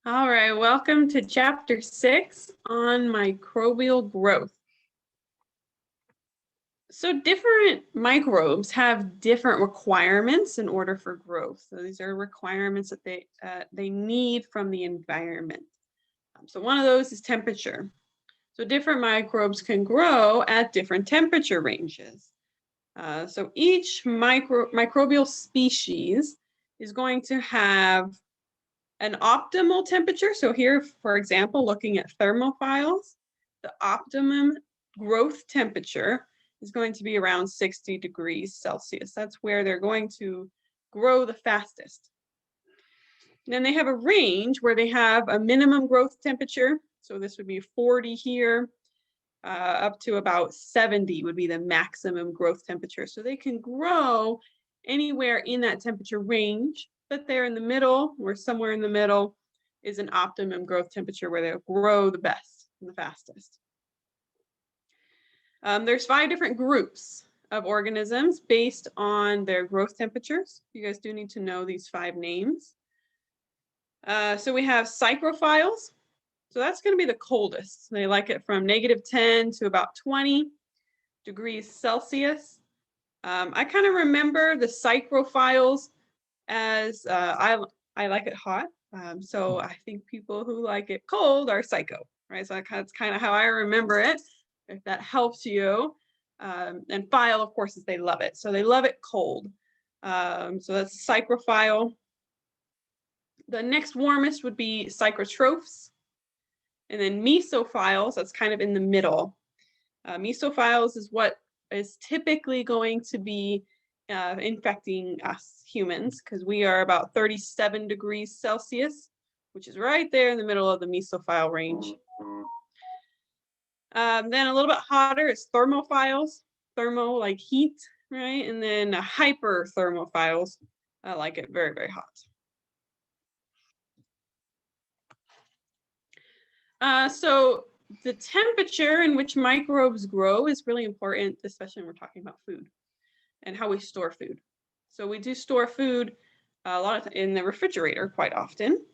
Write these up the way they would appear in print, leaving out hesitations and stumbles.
All right, welcome to Chapter 6 on microbial growth. So different microbes have different requirements in order for growth. So these are requirements that they need from the environment. So one of those is temperature. So different microbes can grow at different temperature ranges. So each microbial species is going to have an optimal temperature. So here, for example, looking at thermophiles, the optimum growth temperature is going to be around 60 degrees Celsius. That's where they're going to grow the fastest. And then they have a range where they have a minimum growth temperature. So this would be 40 here, up to about 70 would be the maximum growth temperature. So they can grow anywhere in that temperature range, but they're in the middle, or somewhere in the middle is an optimum growth temperature where they'll grow the best and the fastest. There's 5 different groups of organisms based on their growth temperatures. You guys do need to know these 5 names. So we have Psychophiles. So that's going to be the coldest. They like it from -10 to about 20 degrees Celsius. I kind of remember the Psychophiles as I like it hot. So I think people who like it cold are psycho, right? So that's kind of how I remember it, if that helps you. And phile, of course, is they love it. So they love it cold. So that's Psychophile. The next warmest would be Psychotrophs. And then Mesophiles, that's kind of in the middle. Mesophiles is what is typically going to be infecting us humans, because we are about 37 degrees Celsius, which is right there in the middle of the mesophile range. Then a little bit hotter is thermophiles. Thermo, like heat, right? And then hyperthermophiles, I like it very, very hot. So the temperature in which microbes grow is really important, especially when we're talking about food and how we store food. So we do store food a lot in the refrigerator quite often.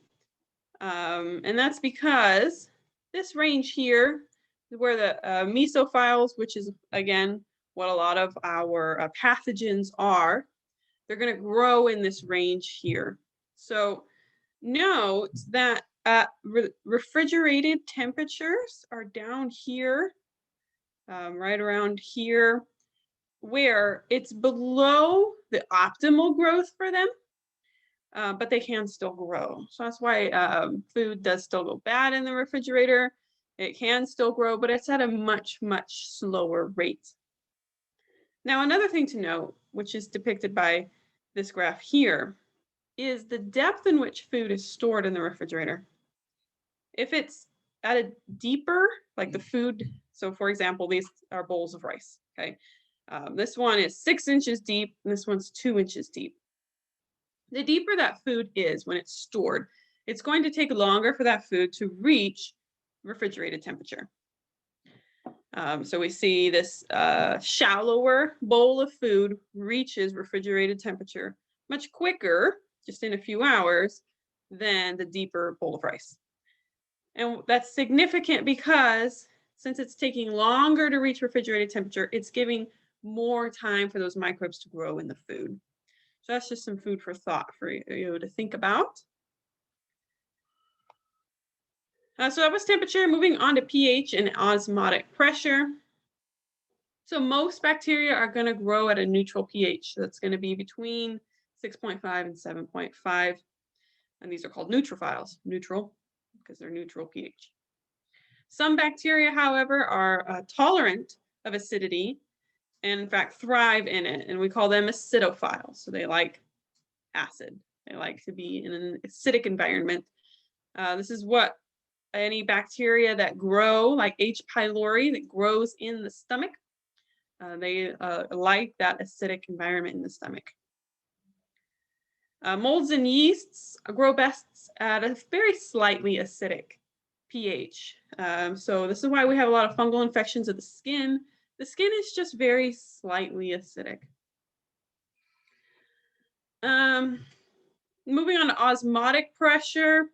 And that's because this range here is where the mesophiles, which is, again, what a lot of our pathogens are, they're going to grow in this range here. So note that refrigerated temperatures are down here, right around here, where it's below the optimal growth for them, but they can still grow. So that's why food does still go bad in the refrigerator. It can still grow, but it's at a much, much slower rate. Now, another thing to note, which is depicted by this graph here, is the depth in which food is stored in the refrigerator. If it's at a deeper, like the food, so for example, these are bowls of rice, okay? This one is 6 inches deep, and this one's 2 inches deep. The deeper that food is when it's stored, it's going to take longer for that food to reach refrigerated temperature. So we see this shallower bowl of food reaches refrigerated temperature much quicker, just in a few hours, than the deeper bowl of rice. And that's significant because since it's taking longer to reach refrigerated temperature, it's giving more time for those microbes to grow in the food. So that's just some food for thought for you to think about. So that was temperature. Moving on to pH and osmotic pressure. So most bacteria are going to grow at a neutral pH. So that's going to be between 6.5 and 7.5. And these are called neutrophils, neutral, because they're neutral pH. Some bacteria, however, are tolerant of acidity and, in fact, thrive in it. And we call them acidophiles. So they like acid. They like to be in an acidic environment. This is what any bacteria that grow, like H. pylori, that grows in the stomach, they like that acidic environment in the stomach. Molds and yeasts grow best at a very slightly acidic pH. So this is why we have a lot of fungal infections of the skin. The skin is just very slightly acidic. Moving on to osmotic pressure.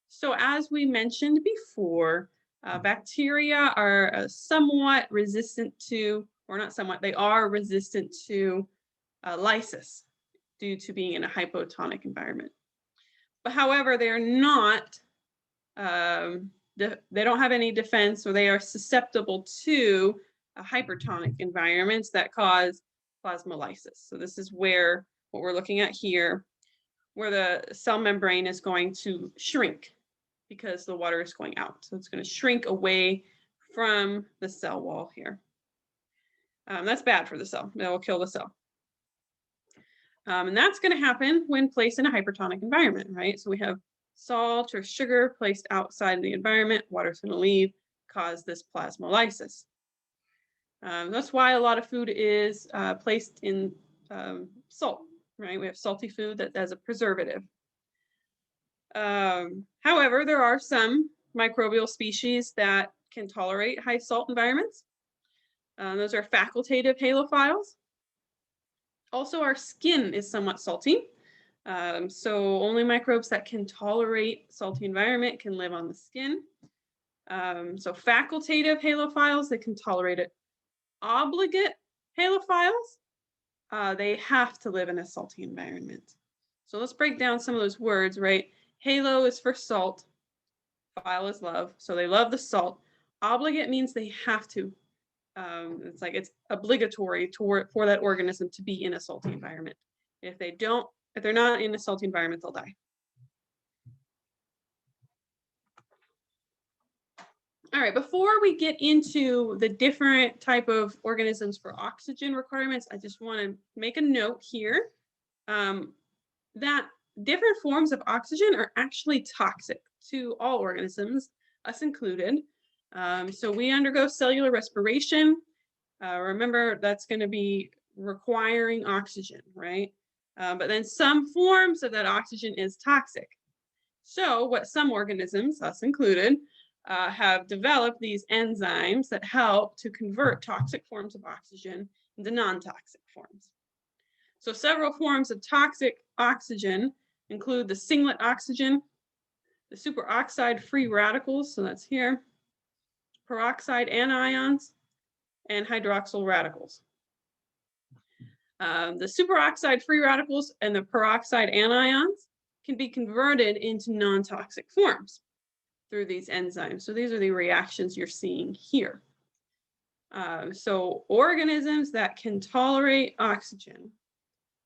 So as we mentioned before, bacteria are somewhat resistant to, or not somewhat, they are resistant to lysis due to being in a hypotonic environment. But however, they are not, they don't have any defense, or they are susceptible to hypertonic environments that cause plasmolysis. So this is where what we're looking at here, where the cell membrane is going to shrink because the water is going out. So it's going to shrink away from the cell wall here. That's bad for the cell. That will kill the cell. And that's going to happen when placed in a hypertonic environment, right? So we have salt or sugar placed outside the environment, water's going to leave, cause this plasmolysis. That's why a lot of food is placed in salt, right? We have salty food that as a preservative. However, there are some microbial species that can tolerate high salt environments. Those are facultative halophiles. Also, our skin is somewhat salty. So only microbes that can tolerate salty environment can live on the skin. So facultative halophiles, they can tolerate it. Obligate halophiles, they have to live in a salty environment. So let's break down some of those words, right? Halo is for salt, phile is love, so they love the salt. Obligate means they have to. It's like it's obligatory for that organism to be in a salty environment. If they're not in a salty environment, they'll die. All right, before we get into the different type of organisms for oxygen requirements, I just want to make a note here that different forms of oxygen are actually toxic to all organisms, us included. So we undergo cellular respiration. Remember, that's going to be requiring oxygen, right? But then some forms of that oxygen is toxic. So what some organisms, us included, have developed these enzymes that help to convert toxic forms of oxygen into non-toxic forms. So several forms of toxic oxygen include the singlet oxygen, the superoxide free radicals, so that's here, peroxide anions, and hydroxyl radicals. The superoxide free radicals and the peroxide anions can be converted into non-toxic forms through these enzymes. So these are the reactions you're seeing here. So organisms that can tolerate oxygen,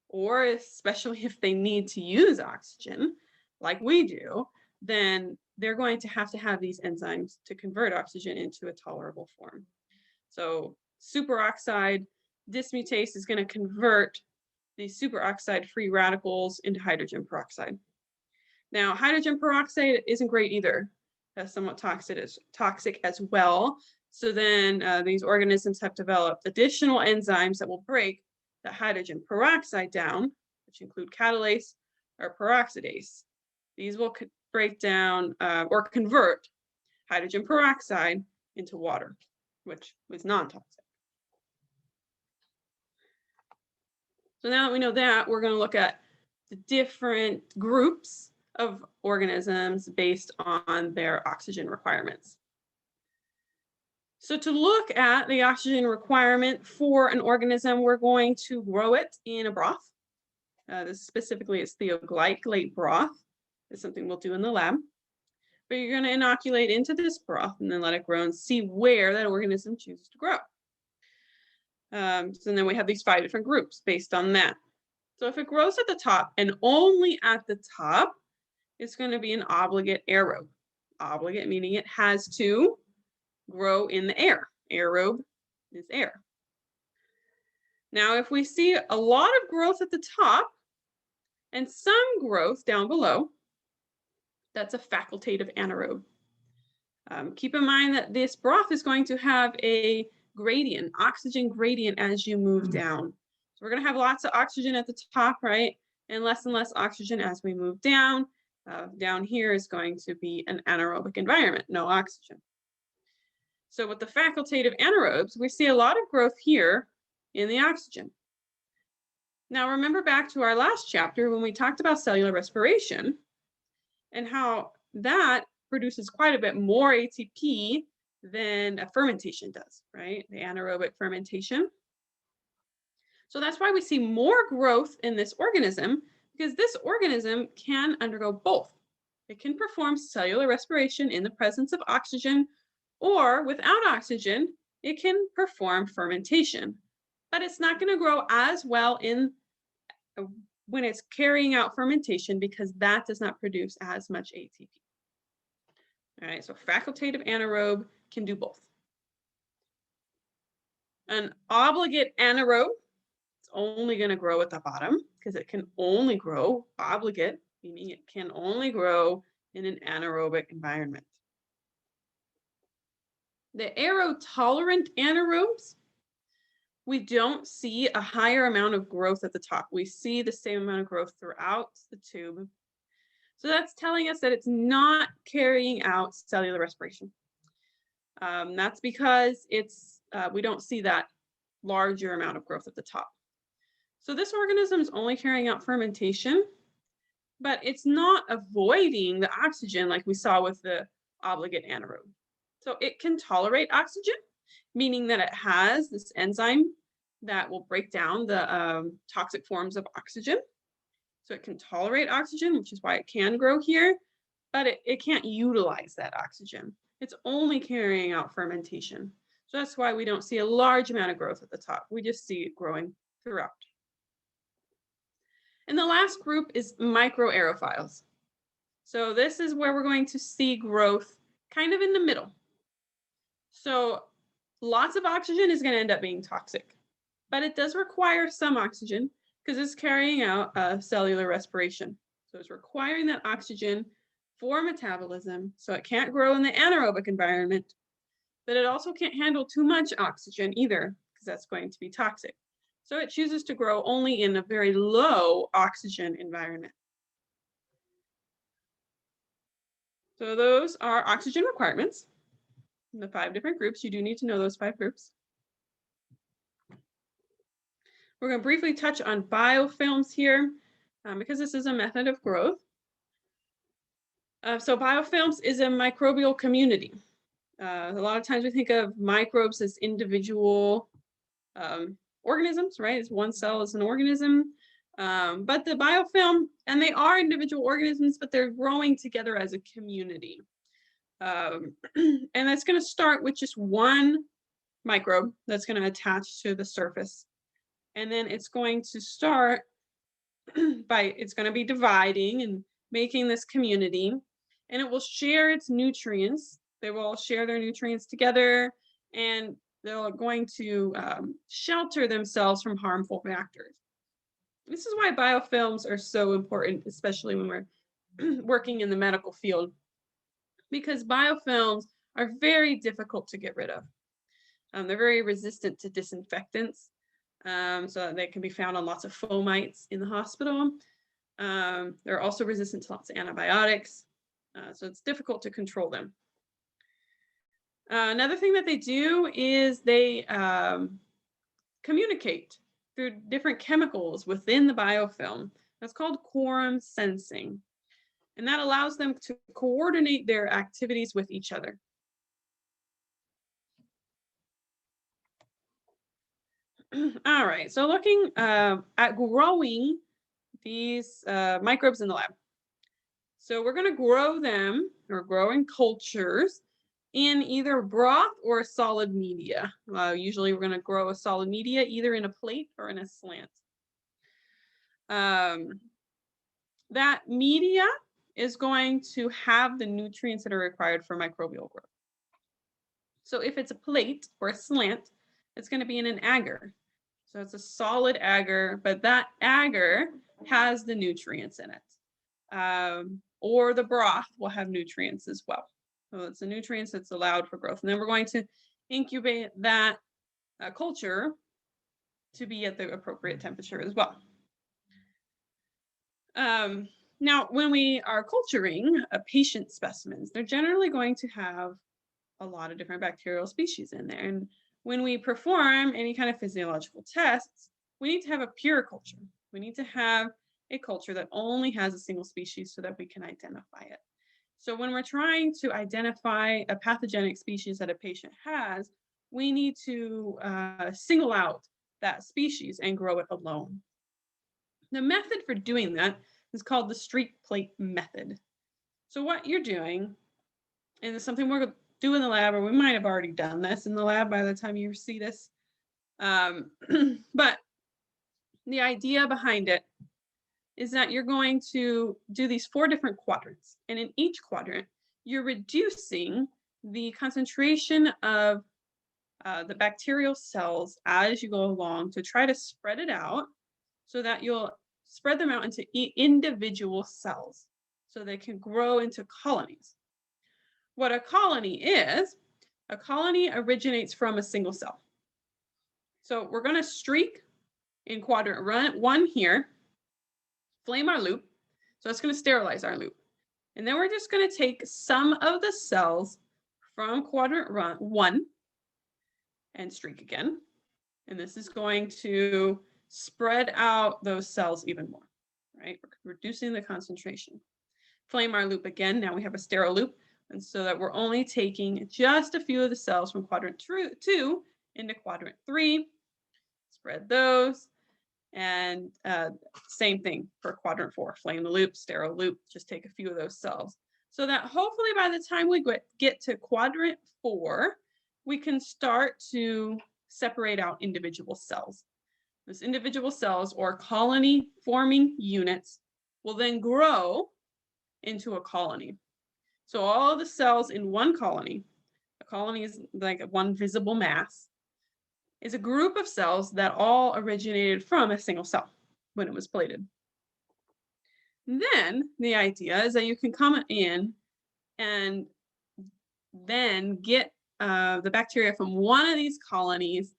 or especially if they need to use oxygen, like we do, then they're going to have these enzymes to convert oxygen into a tolerable form. So superoxide dismutase is going to convert these superoxide free radicals into hydrogen peroxide. Now, hydrogen peroxide isn't great either. That's somewhat toxic as well. So then these organisms have developed additional enzymes that will break the hydrogen peroxide down, which include catalase or peroxidase. These will break down or convert hydrogen peroxide into water, which was non-toxic. So now that we know that, we're going to look at the different groups of organisms based on their oxygen requirements. So to look at the oxygen requirement for an organism, we're going to grow it in a broth. This specifically is thioglycolate broth. It's something we'll do in the lab. But you're going to inoculate into this broth and then let it grow and see where that organism chooses to grow. So then we have these 5 different groups based on that. So if it grows at the top and only at the top, it's going to be an obligate aerobe. Obligate meaning it has to grow in the air. Aerobe is air. Now, if we see a lot of growth at the top and some growth down below, that's a facultative anaerobe. Keep in mind that this broth is going to have a gradient, oxygen gradient as you move down. So we're going to have lots of oxygen at the top, right? And less oxygen as we move down. Down here is going to be an anaerobic environment, no oxygen. So with the facultative anaerobes, we see a lot of growth here in the oxygen. Now remember back to our last chapter when we talked about cellular respiration and how that produces quite a bit more ATP than a fermentation does, right? The anaerobic fermentation. So that's why we see more growth in this organism, because this organism can undergo both. It can perform cellular respiration in the presence of oxygen, or without oxygen, it can perform fermentation. But it's not going to grow as well when it's carrying out fermentation, because that does not produce as much ATP. All right, so facultative anaerobe can do both. An obligate anaerobe, it's only going to grow at the bottom because it can only grow obligate, meaning it can only grow in an anaerobic environment. The aerotolerant anaerobes, we don't see a higher amount of growth at the top. We see the same amount of growth throughout the tube. So that's telling us that it's not carrying out cellular respiration. That's because we don't see that larger amount of growth at the top. So this organism is only carrying out fermentation, but it's not avoiding the oxygen like we saw with the obligate anaerobe. So it can tolerate oxygen, meaning that it has this enzyme that will break down the toxic forms of oxygen. So it can tolerate oxygen, which is why it can grow here, but it can't utilize that oxygen. It's only carrying out fermentation. So that's why we don't see a large amount of growth at the top. We just see it growing throughout. And the last group is Microaerophiles. So this is where we're going to see growth kind of in the middle. So lots of oxygen is going to end up being toxic, but it does require some oxygen because it's carrying out cellular respiration. So it's requiring that oxygen for metabolism, so it can't grow in the anaerobic environment, but it also can't handle too much oxygen either, because that's going to be toxic. So it chooses to grow only in a very low oxygen environment. So those are oxygen requirements. In the 5 different groups, you do need to know those 5 groups. We're going to briefly touch on biofilms here, because this is a method of growth. So biofilms is a microbial community. A lot of times we think of microbes as individual organisms, right? It's one cell is an organism. But the biofilm, and they are individual organisms, but they're growing together as a community. And that's going to start with just one microbe that's going to attach to the surface. And then it's going to start it's going to be dividing and making this community, and it will share its nutrients. They will all share their nutrients together, and they're going to shelter themselves from harmful factors. This is why biofilms are so important, especially when we're working in the medical field, because biofilms are very difficult to get rid of. They're very resistant to disinfectants, so they can be found on lots of fomites in the hospital. They're also resistant to lots of antibiotics, so it's difficult to control them. Another thing that they do is they communicate through different chemicals within the biofilm. That's called quorum sensing. And that allows them to coordinate their activities with each other. All right, so looking at growing these microbes in the lab. So we're going to grow them, or grow in cultures, in either broth or a solid media. Usually we're going to grow a solid media either in a plate or in a slant. That media is going to have the nutrients that are required for microbial growth. So if it's a plate or a slant, it's going to be in an agar. So it's a solid agar, but that agar has the nutrients in it. Or the broth will have nutrients as well. So it's the nutrients that's allowed for growth. And then we're going to incubate that culture to be at the appropriate temperature as well. Now, when we are culturing patient specimens, they're generally going to have a lot of different bacterial species in there. And when we perform any kind of physiological tests, we need to have a pure culture. We need to have a culture that only has a single species so that we can identify it. So when we're trying to identify a pathogenic species that a patient has, we need to single out that species and grow it alone. The method for doing that is called the streak plate method. So what you're doing, and it's something we're doing in the lab, or we might have already done this in the lab by the time you see this, but the idea behind it is that you're going to do these 4 different quadrants. And in each quadrant, you're reducing the concentration of the bacterial cells as you go along to try to spread it out so that you'll spread them out into individual cells so they can grow into colonies. What a colony originates from a single cell. So we're going to streak in quadrant 1 here, flame our loop. So that's going to sterilize our loop. And then we're just going to take some of the cells from quadrant 1 and streak again. And this is going to spread out those cells even more, right? We're reducing the concentration. Flame our loop again. Now we have a sterile loop. And so that we're only taking just a few of the cells from quadrant 2 into quadrant 3. Spread those. And same thing for quadrant 4, flame the loop, sterile loop, just take a few of those cells. So that hopefully by the time we get to quadrant 4, we can start to separate out individual cells. Those individual cells or colony forming units will then grow into a colony. So all the cells in one colony, a colony is like one visible mass, is a group of cells that all originated from a single cell when it was plated. Then the idea is that you can come in and then get the bacteria from one of these colonies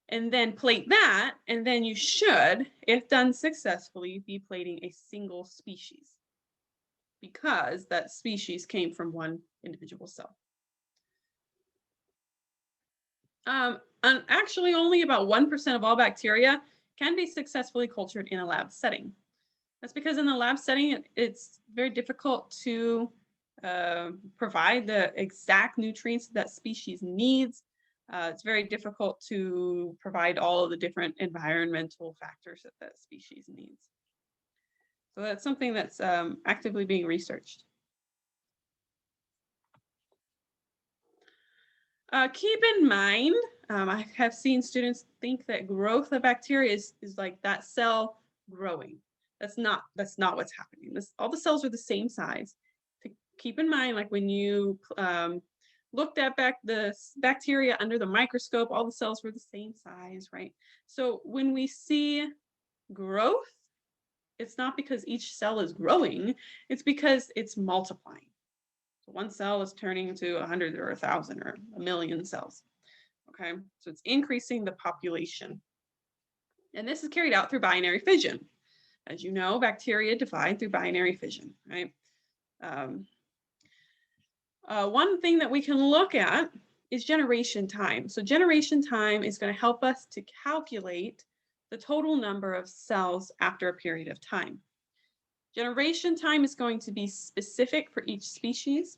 and then plate that, and then you should, if done successfully, be plating a single species because that species came from one individual cell. And actually, only about 1% of all bacteria can be successfully cultured in a lab setting. That's because in the lab setting, it's very difficult to provide the exact nutrients that species needs. It's very difficult to provide all of the different environmental factors that species needs. So that's something that's actively being researched. Keep in mind, I have seen students think that growth of bacteria is like that cell growing. That's not what's happening. All the cells are the same size. To keep in mind, like when you looked at the bacteria under the microscope, all the cells were the same size, right? So when we see growth, it's not because each cell is growing, it's because it's multiplying. So one cell is turning into 100 or 1,000 or 1,000,000 cells. Okay, so it's increasing the population. And this is carried out through binary fission. As you know, bacteria divide through binary fission, right? One thing that we can look at is generation time. So generation time is going to help us to calculate the total number of cells after a period of time. Generation time is going to be specific for each species,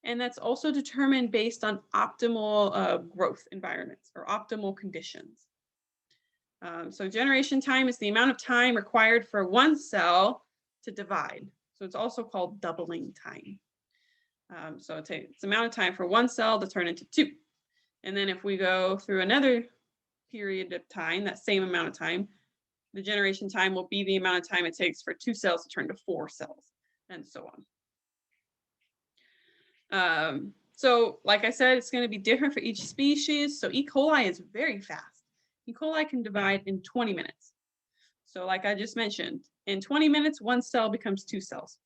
and that's also determined based on optimal growth environments or optimal conditions. So generation time is the amount of time required for one cell to divide. So it's also called doubling time. So it's the amount of time for one cell to turn into 2. And then if we go through another period of time, that same amount of time, the generation time will be the amount of time it takes for 2 cells to turn to 4 cells, and so on. So like I said, it's going to be different for each species. So E. coli is very fast. E. coli can divide in 20 minutes. So like I just mentioned, in 20 minutes, one cell becomes 2 cells.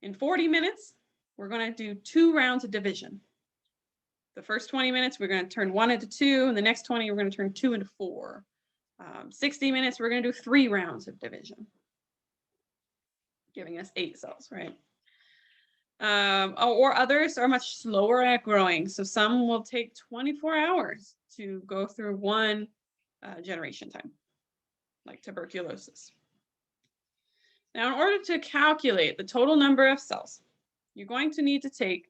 In 40 minutes, we're going to do 2 rounds of division. The first 20 minutes, we're going to turn 1 into 2, and the next 20, we're going to turn 2 into 4. 60 minutes, we're going to do 3 rounds of division, giving us 8 cells, right? Or others are much slower at growing. So some will take 24 hours to go through one generation time, like tuberculosis. Now, in order to calculate the total number of cells, you're going to need to take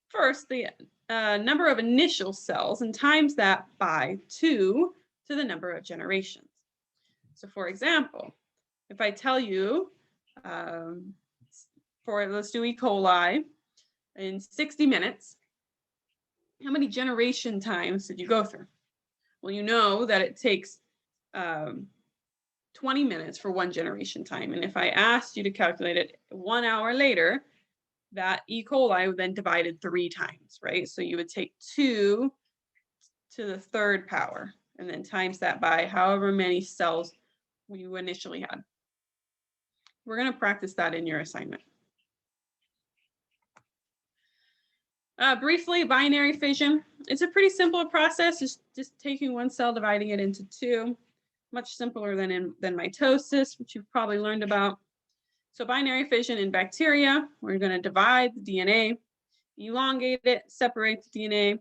first the number of initial cells and times that by 2 to the number of generations. So for example, if I tell you, let's do E. coli, in 60 minutes, how many generation times did you go through? Well, you know that it takes 20 minutes for one generation time. And if I asked you to calculate it 1 hour later, that E. coli would then divided 3 times, right? So you would take 2 to the 3rd power and then times that by however many cells you initially had. We're going to practice that in your assignment. Briefly, binary fission. It's a pretty simple process, just taking one cell, dividing it into 2. Much simpler than mitosis, which you've probably learned about. So binary fission in bacteria, we're going to divide the DNA, elongate it, separate the DNA.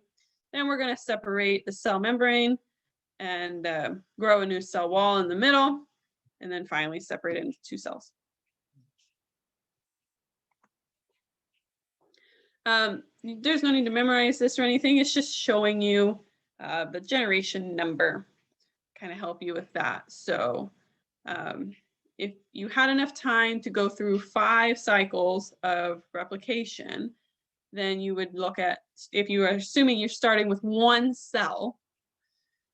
Then we're going to separate the cell membrane and grow a new cell wall in the middle, and then finally separate it into 2 cells. There's no need to memorize this or anything. It's just showing you the generation number, kind of help you with that. So if you had enough time to go through 5 cycles of replication, then you would look at, if you are assuming you're starting with 1 cell,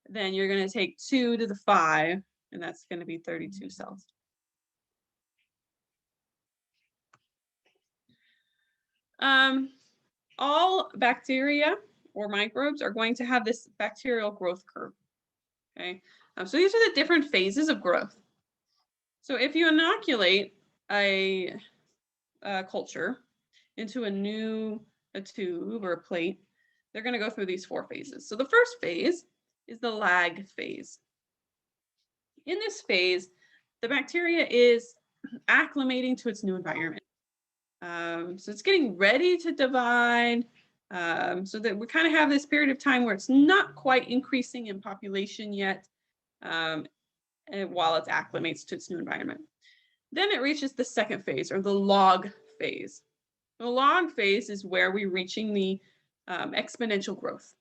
then you're going to take 2 to the 5, and that's going to be 32 cells. All bacteria or microbes are going to have this bacterial growth curve. Okay, so these are the different phases of growth. So if you inoculate a culture into a tube or a plate, they're going to go through these 4 phases. So the first phase is the lag phase. In this phase, the bacteria is acclimating to its new environment. So it's getting ready to divide, so that we kind of have this period of time where it's not quite increasing in population yet, and while it acclimates to its new environment. Then it reaches the second phase, or the log phase. The log phase is where we're reaching the exponential growth.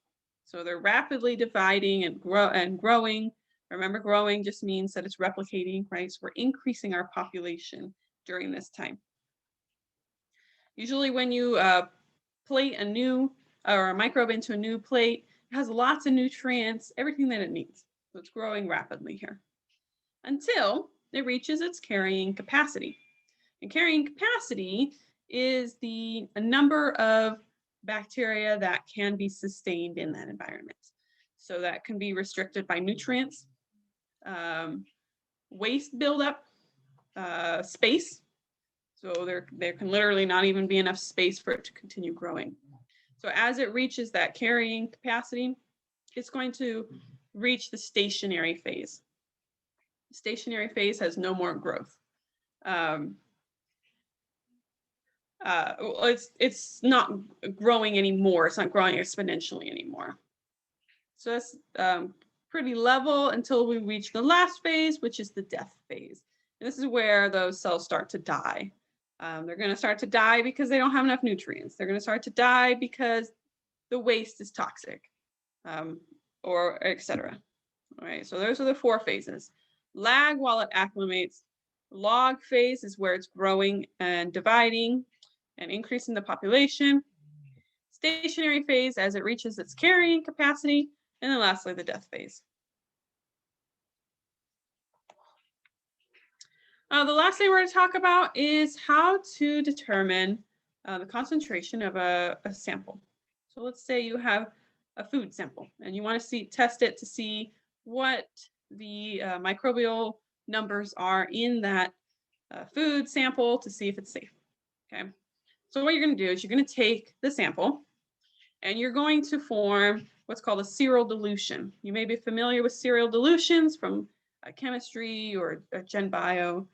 So they're rapidly dividing and growing. Remember, growing just means that it's replicating, right? So we're increasing our population during this time. Usually when you plate a microbe into a new plate, it has lots of nutrients, everything that it needs. So it's growing rapidly here until it reaches its carrying capacity. And carrying capacity is the number of bacteria that can be sustained in that environment. So that can be restricted by nutrients, waste buildup, space. So there can literally not even be enough space for it to continue growing. So as it reaches that carrying capacity, it's going to reach the stationary phase. The stationary phase has no more growth. It's not growing anymore. It's not growing exponentially anymore. So that's pretty level until we reach the last phase, which is the death phase. And this is where those cells start to die. They're going to start to die because they don't have enough nutrients. They're going to start to die because the waste is toxic, or etc. All right, so those are the 4 phases. Lag while it acclimates. Log phase is where it's growing and dividing and increasing the population. Stationary phase as it reaches its carrying capacity. And then lastly, the death phase. The last thing we're going to talk about is how to determine the concentration of a sample. So let's say you have a food sample and you want to test it to see what the microbial numbers are in that food sample to see if it's safe. Okay. So what you're going to do is you're going to take the sample and you're going to form what's called a serial dilution. You may be familiar with serial dilutions from chemistry or gen bio.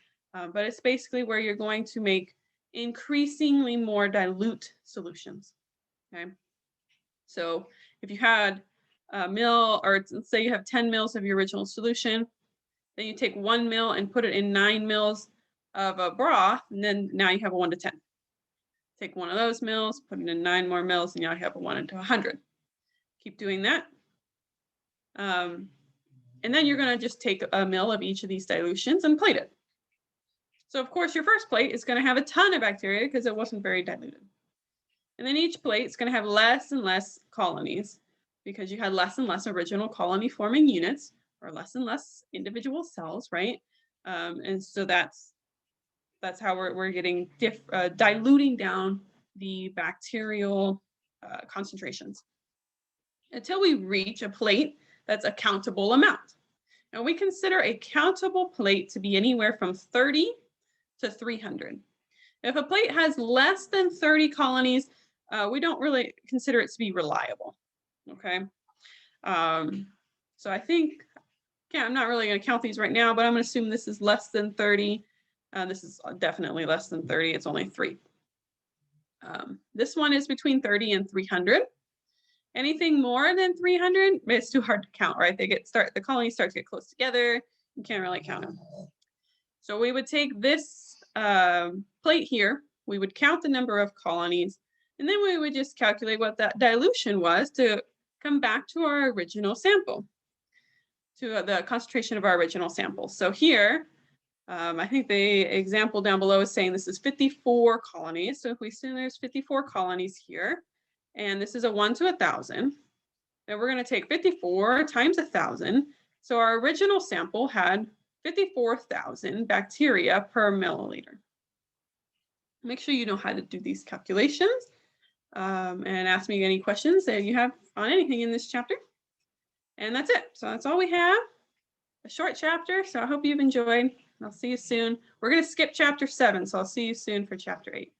But it's basically where you're going to make increasingly more dilute solutions. Okay, so if you had a mil, or let's say you have 10 mils of your original solution, then you take 1 mil and put it in 9 mils of a broth, and then now you have a 1 to 10. Take one of those mils, put it in 9 more mils, and now you have a 1 into 100. Keep doing that. And then you're going to just take a mil of each of these dilutions and plate it. So of course, your first plate is going to have a ton of bacteria because it wasn't very diluted. And then each plate is going to have less and less colonies because you had less and less original colony forming units, or less and less individual cells, right? And so that's how we're getting diluting down the bacterial concentrations until we reach a plate that's a countable amount. And we consider a countable plate to be anywhere from 30 to 300. If a plate has less than 30 colonies, we don't really consider it to be reliable, okay? So I think, yeah, I'm not really going to count these right now, but I'm going to assume this is less than 30. This is definitely less than 30. It's only 3. This one is between 30 and 300. Anything more than 300, it's too hard to count, right? The colonies start to get close together. You can't really count them. So we would take this plate here. We would count the number of colonies, and then we would just calculate what that dilution was to come back to our original sample, to the concentration of our original sample. So here, I think the example down below is saying this is 54 colonies. So if we assume there's 54 colonies here, and this is a 1 to 1,000, then we're going to take 54 times 1,000. So our original sample had 54,000 bacteria per milliliter. Make sure you know how to do these calculations, and ask me any questions that you have on anything in this chapter. And that's it. So that's all we have. A short chapter. So I hope you've enjoyed. I'll see you soon. We're going to skip chapter 7, so I'll see you soon for chapter 8.